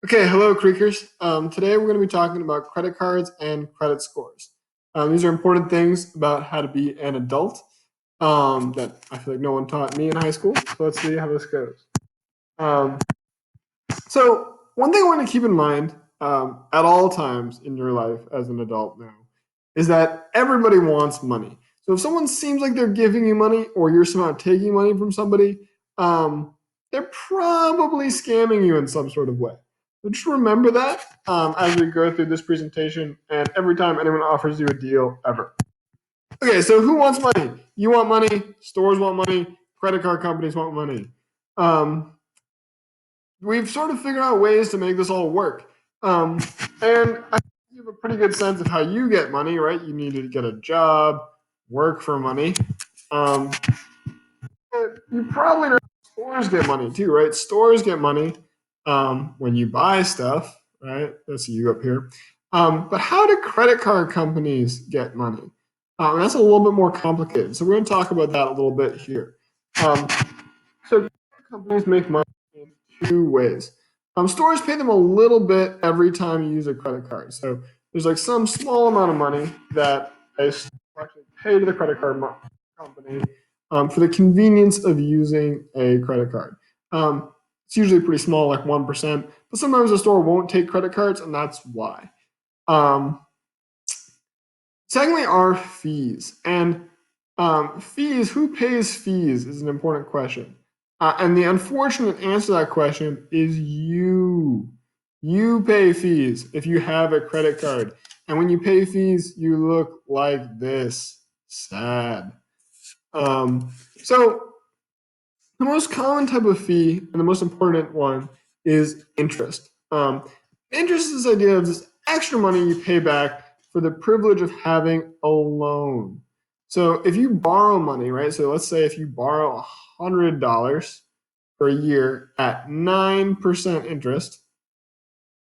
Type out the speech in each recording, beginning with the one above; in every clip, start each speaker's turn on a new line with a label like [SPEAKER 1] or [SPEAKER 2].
[SPEAKER 1] Okay, hello, Creakers. Today we're going to be talking about credit cards and credit scores. These are important things about how to be an adult that I feel like no one taught me in high school. So let's see how this goes. Um, so one thing I want to keep in mind at all times in your life as an adult now is that everybody wants money. So if someone seems like they're giving you money or you're somehow taking money from somebody, um, they're probably scamming you in some sort of way. So just remember that as we go through this presentation and every time anyone offers you a deal ever. Okay, so who wants money? You want money, stores want money, credit card companies want money. Um, we've sort of figured out ways to make this all work. And I think you have a pretty good sense of how you get money, right? You need to get a job, work for money. Um, you probably know stores get money too, right? Stores get money when you buy stuff, right? That's you up here. But how do credit card companies get money? That's a little bit more complicated. So we're going to talk about that a little bit here. So companies make money in two ways. Stores pay them a little bit every time you use a credit card. So there's like some small amount of money that a store actually pay to the credit card company for the convenience of using a credit card. It's usually pretty small, like 1%, but sometimes a store won't take credit cards, and that's why. Um, Secondly, are fees. And fees, who pays fees is an important question. And the unfortunate answer to that question is you. You pay fees if you have a credit card. And when you pay fees, you look like this sad. So, the most common type of fee and the most important one is interest. Interest is this idea of this extra money you pay back for the privilege of having a loan. So if you borrow money, right? So let's say if you borrow $100 per year at 9% interest,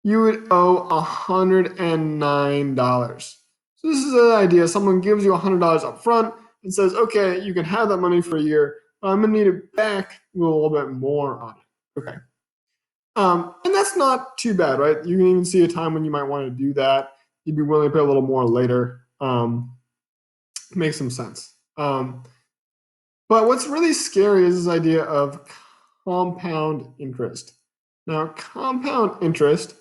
[SPEAKER 1] you would owe $109. So this is the idea. Someone gives you $100 up front and says, okay, you can have that money for a year, but I'm going to need it back with a little bit more on it. Okay. And that's not too bad, right? You can even see a time when you might want to do that. You'd be willing to pay a little more later. Makes some sense. But what's really scary is this idea of compound interest. Now, compound interest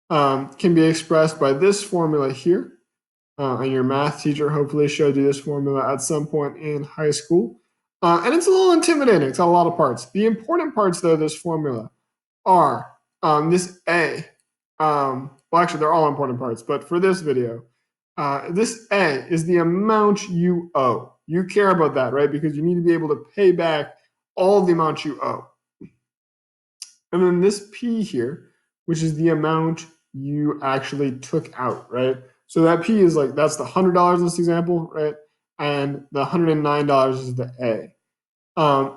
[SPEAKER 1] can be expressed by this formula here. And your math teacher hopefully showed you this formula at some point in high school. And it's a little intimidating. It's got a lot of parts. The important parts, though, of this formula are this A. Well, actually, they're all important parts, but for this video, this A is the amount you owe. You care about that, right? Because you need to be able to pay back all the amount you owe. And then this P here, which is the amount you actually took out, right? So that P is like, that's the $100 in this example, right? And the $109 is the A.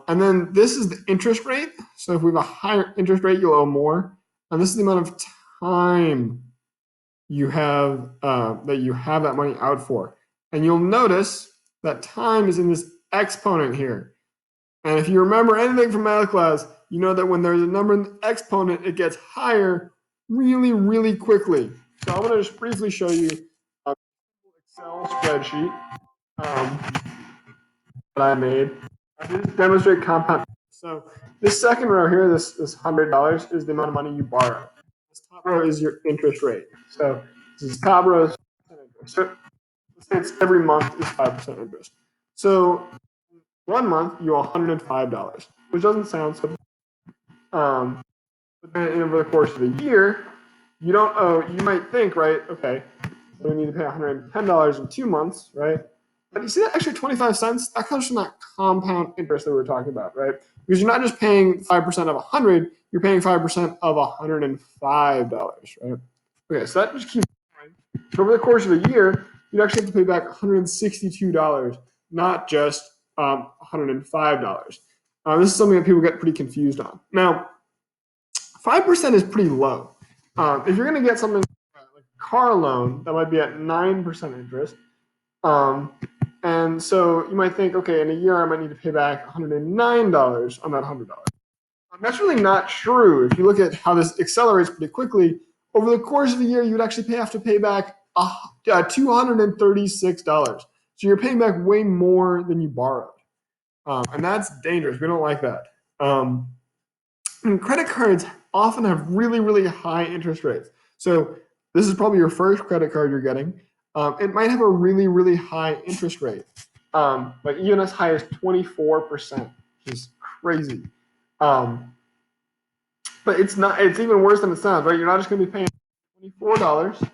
[SPEAKER 1] And then this is the interest rate. So if we have a higher interest rate, you'll owe more. And this is the amount of time you have that you have that money out for. And you'll notice that time is in this exponent here. And if you remember anything from math class, you know that when there's a number in the exponent, it gets higher really, really quickly. So I'm going to just briefly show you a Excel spreadsheet that I made. I just demonstrate compound. So this second row here, this $100 is the amount of money you borrow. This top row is your interest rate. So this is top row is interest. So let's say it's every month is 5% interest. So 1 month you owe $105, which doesn't sound so. But then over the course of a year, you don't owe. You might think, right? Okay, so we need to pay $110 in 2 months, right? But you see that extra 25 cents? That comes from that compound interest that we were talking about, right? Because you're not just paying 5% of 100, you're paying 5% of $105, right? Okay, so that just keeps going. So over the course of a year, you'd actually have to pay back $162, not just $105. This is something that people get pretty confused on. Now, 5% is pretty low. If you're going to get something like a car loan, that might be at 9% interest. And so you might think, okay, in a year I might need to pay back $109 on that $100. That's really not true. If you look at how this accelerates pretty quickly, over the course of a year, you would actually have to pay back $236. So you're paying back way more than you borrowed. And that's dangerous. We don't like that. And credit cards often have really, really high interest rates. So this is probably your first credit card you're getting. It might have a really, really high interest rate, like even as high as 24%, which is crazy. Um, but it's not. It's even worse than it sounds, right? You're not just going to be paying $24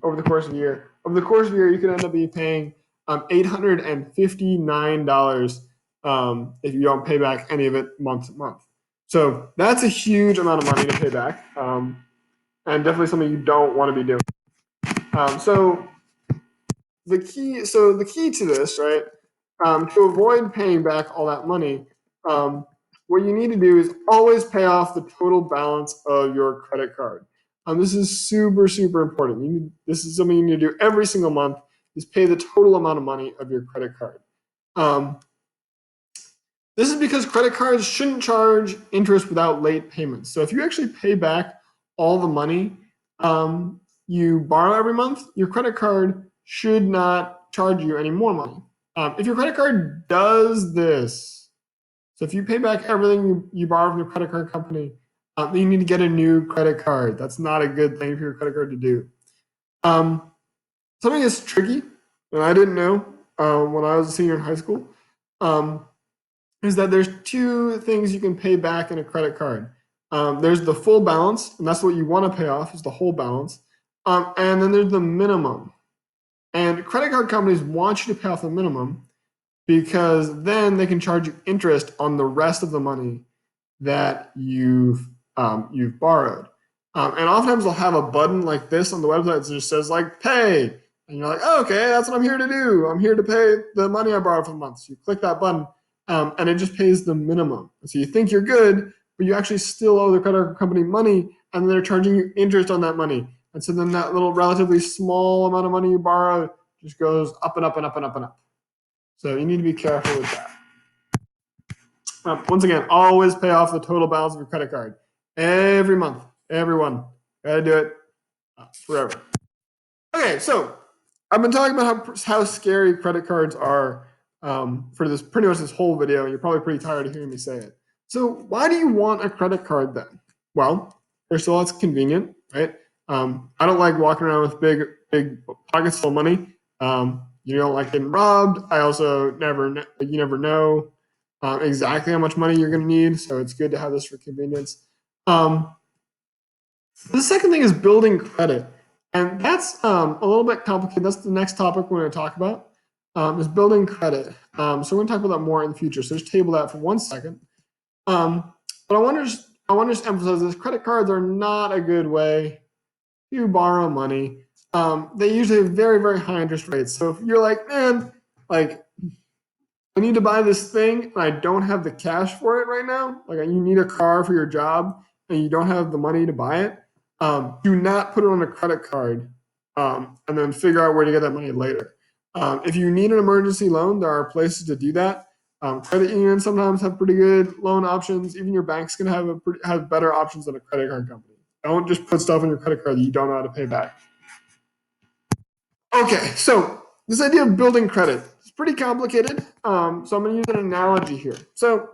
[SPEAKER 1] over the course of a year. Over the course of a year, you could end up being paying $859 if you don't pay back any of it month to month. So that's a huge amount of money to pay back, and definitely something you don't want to be doing. So the key to this, right, to avoid paying back all that money, what you need to do is always pay off the total balance of your credit card. This is super, super important. This is something you need to do every single month, is pay the total amount of money of your credit card. This is because credit cards shouldn't charge interest without late payments. So if you actually pay back all the money you borrow every month, your credit card should not charge you any more money. If your credit card does this, so if you pay back everything you borrow from your credit card company, then you need to get a new credit card. That's not a good thing for your credit card to do. Something that's tricky, and I didn't know when I was a senior in high school, is that there's two things you can pay back in a credit card. There's the full balance, and that's what you want to pay off, is the whole balance. And then there's the minimum. And credit card companies want you to pay off the minimum because then they can charge you interest on the rest of the money that you've borrowed. And oftentimes they'll have a button like this on the website that just says like pay. And you're like, oh, okay, that's what I'm here to do. I'm here to pay the money I borrowed for the month. So you click that button and it just pays the minimum. So you think you're good, but you actually still owe the credit card company money, and they're charging you interest on that money. And so then that little relatively small amount of money you borrow just goes up and up and up and up and up. So you need to be careful with that. Once again, always pay off the total balance of your credit card every month. Everyone, gotta do it forever. Okay, so I've been talking about how scary credit cards are for this pretty much this whole video. You're probably pretty tired of hearing me say it. So why do you want a credit card then? Well, first of all, it's convenient, right? I don't like walking around with big pockets full of money. You don't like getting robbed. I also you never know exactly how much money you're going to need, so it's good to have this for convenience. The second thing is building credit, and that's a little bit complicated. That's the next topic we're going to talk about, is building credit. So we're going to talk about that more in the future. So just table that for 1 second. But I want to just emphasize this: credit cards are not a good way to borrow money. They usually have very, very high interest rates. So if you're like, man, like I need to buy this thing and I don't have the cash for it right now, like you need a car for your job and you don't have the money to buy it, do not put it on a credit card and then figure out where to get that money later. If you need an emergency loan, there are places to do that. Credit unions sometimes have pretty good loan options. Even your bank's going to have better options than a credit card company. Don't just put stuff on your credit card that you don't know how to pay back. Okay, so this idea of building credit is pretty complicated. So I'm going to use an analogy here. So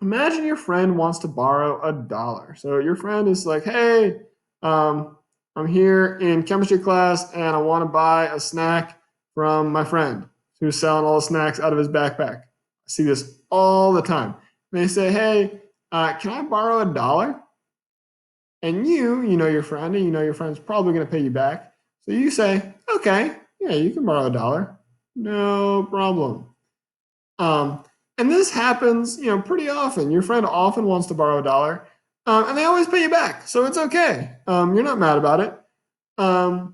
[SPEAKER 1] imagine your friend wants to borrow $1. So your friend is like, hey, I'm here in chemistry class and I want to buy a snack from my friend who's selling all the snacks out of his backpack. I see this all the time. And they say, hey, can I borrow $1? And you know your friend, and you know your friend's probably going to pay you back. So you say, okay, yeah, you can borrow $1. No problem. And this happens, pretty often. Your friend often wants to borrow $1, and they always pay you back. So it's okay. You're not mad about it. Then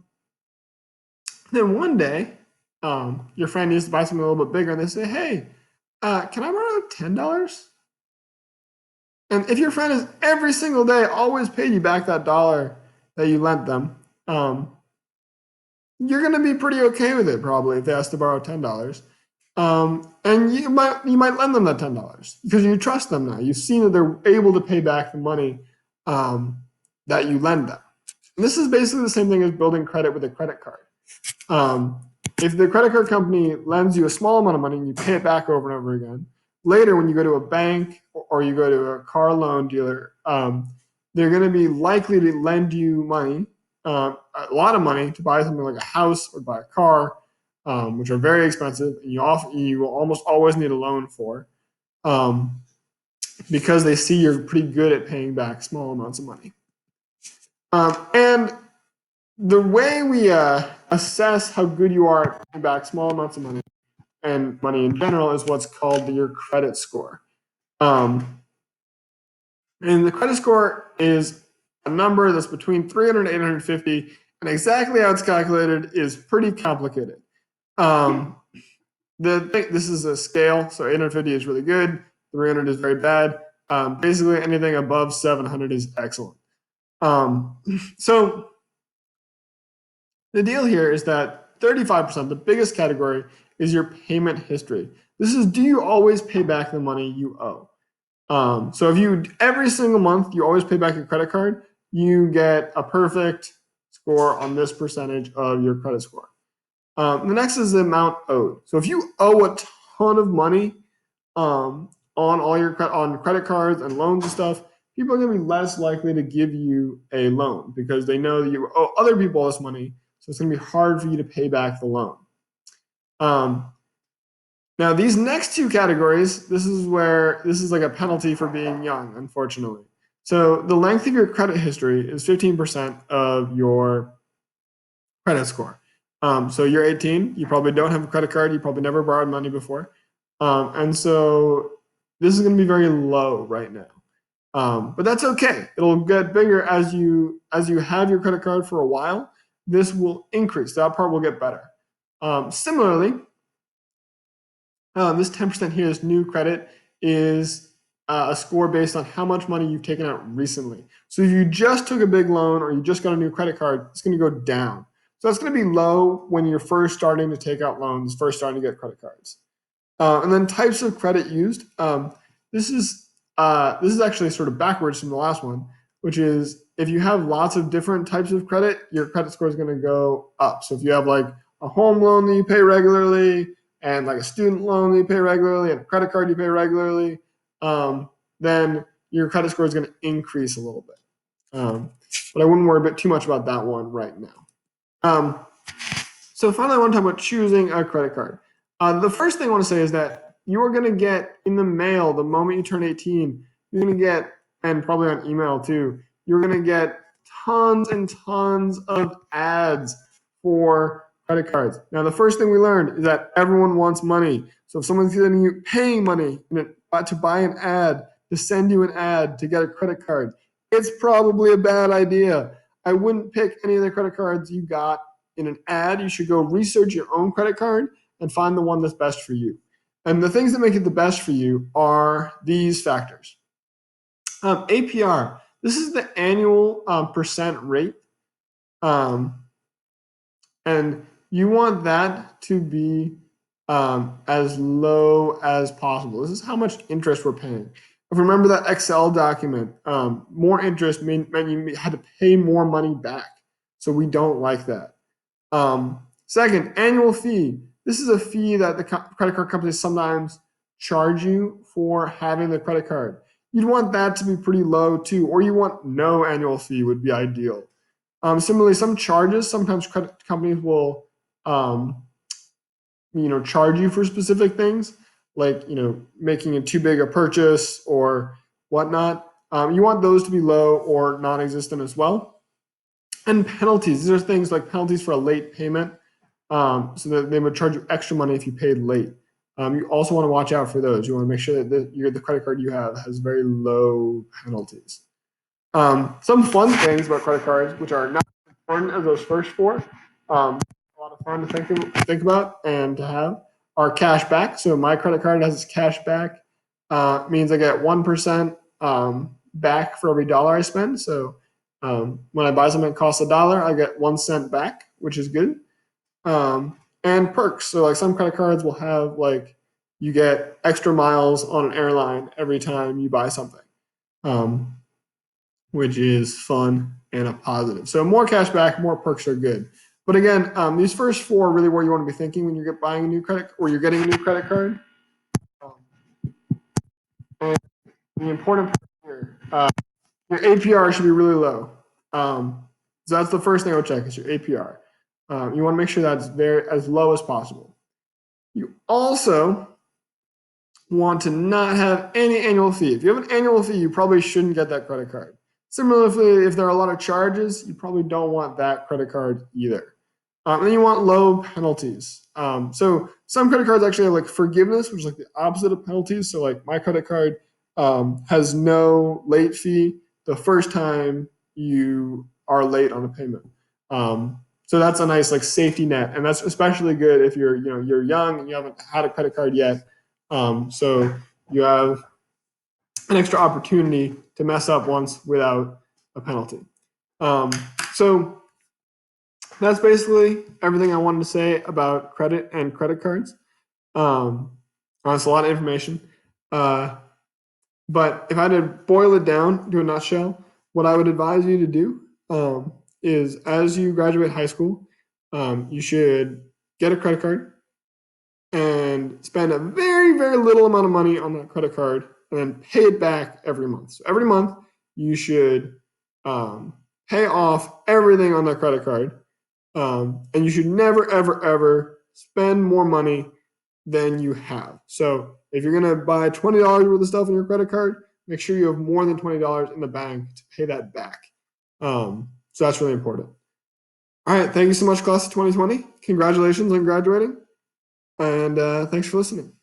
[SPEAKER 1] one day, your friend needs to buy something a little bit bigger, and they say, hey, can I borrow $10? And if your friend has every single day always paid you back that $1 that you lent them, you're going to be pretty okay with it probably if they ask to borrow $10. And you might lend them that $10 because you trust them now. You've seen that they're able to pay back the money that you lend them. And this is basically the same thing as building credit with a credit card. Um, if the credit card company lends you a small amount of money and you pay it back over and over again, later when you go to a bank or you go to a car loan dealer, they're going to be likely to lend you money, a lot of money, to buy something like a house or buy a car, which are very expensive, and you will almost always need a loan for, um, because they see you're pretty good at paying back small amounts of money. And the way we assess how good you are at paying back small amounts of money and money in general is what's called your credit score. And the credit score is a number that's between 300 and 850, and exactly how it's calculated is pretty complicated. This is a scale, so 850 is really good, 300 is very bad. Basically, anything above 700 is excellent. So the deal here is that 35%, the biggest category, is your payment history. This is, do you always pay back the money you owe? So if you, every single month, you always pay back your credit card, you get a perfect score on this percentage of your credit score. The next is the amount owed. So if you owe a ton of money on all your on credit cards and loans and stuff, people are going to be less likely to give you a loan because they know that you owe other people this money. So it's going to be hard for you to pay back the loan. Now, these next two categories, this is like a penalty for being young, unfortunately. So the length of your credit history is 15% of your credit score. So you're 18, you probably don't have a credit card, you probably never borrowed money before. And so this is going to be very low right now. But that's okay. It'll get bigger as you have your credit card for a while. This will increase. That part will get better. Similarly, this 10% here, this new credit, is a score based on how much money you've taken out recently. So if you just took a big loan or you just got a new credit card, it's going to go down. So that's going to be low when you're first starting to take out loans, first starting to get credit cards. And then types of credit used. This is actually sort of backwards from the last one, which is if you have lots of different types of credit, your credit score is going to go up. So if you have like a home loan that you pay regularly, and like a student loan that you pay regularly, and a credit card you pay regularly, then your credit score is going to increase a little bit. But I wouldn't worry too much about that one right now. So finally, I want to talk about choosing a credit card. The first thing I want to say is that you are going to get in the mail the moment you turn 18, you're going to get, and probably on email too, you're going to get tons and tons of ads for credit cards. Now, the first thing we learned is that everyone wants money. So if someone's getting you paying money to buy an ad, to send you an ad to get a credit card, it's probably a bad idea. I wouldn't pick any of the credit cards you got in an ad. You should go research your own credit card and find the one that's best for you. And the things that make it the best for you are these factors. APR, this is the annual percent rate. And you want that to be as low as possible. This is how much interest we're paying. If you remember that Excel document, more interest meant you had to pay more money back. So we don't like that. Second, annual fee. This is a fee that the credit card companies sometimes charge you for having the credit card. You'd want that to be pretty low too, or you want no annual fee would be ideal. Similarly, some charges, sometimes credit companies will charge you for specific things, like making it too big a purchase or whatnot. You want those to be low or non-existent as well. And penalties, these are things like penalties for a late payment, so that they would charge you extra money if you paid late. You also want to watch out for those. You want to make sure that the credit card you have has very low penalties. Some fun things about credit cards, which are not as important as those first four, a lot of fun to think about and to have, are cash back. So my credit card has cash back. Means I get 1% back for every dollar I spend. So when I buy something that costs $1, I get 1 cent back, which is good. and perks. So like some credit cards will have like you get extra miles on an airline every time you buy something, um, which is fun and a positive. So more cash back, more perks are good. But again, these first four are really where you want to be thinking when you're buying a new credit or you're getting a new credit card. And the important part here, your APR should be really low. So that's the first thing I would check is your APR. You want to make sure that's as low as possible. You also want to not have any annual fee. If you have an annual fee, you probably shouldn't get that credit card. Similarly, if there are a lot of charges, you probably don't want that credit card either. And then you want low penalties. So some credit cards actually have like forgiveness, which is like the opposite of penalties. So like my credit card has no late fee the first time you are late on a payment. So that's a nice like safety net, and that's especially good if you're young and you haven't had a credit card yet. So you have an extra opportunity to mess up once without a penalty. So that's basically everything I wanted to say about credit and credit cards. That's a lot of information. But if I had to boil it down to a nutshell, what I would advise you to do is as you graduate high school, you should get a credit card and spend a very, very little amount of money on that credit card and then pay it back every month. So every month you should pay off everything on that credit card. And you should never, ever, ever spend more money than you have. So if you're going to buy $20 worth of stuff on your credit card, make sure you have more than $20 in the bank to pay that back. So that's really important. All right. Thank you so much, class of 2020. Congratulations on graduating. And thanks for listening.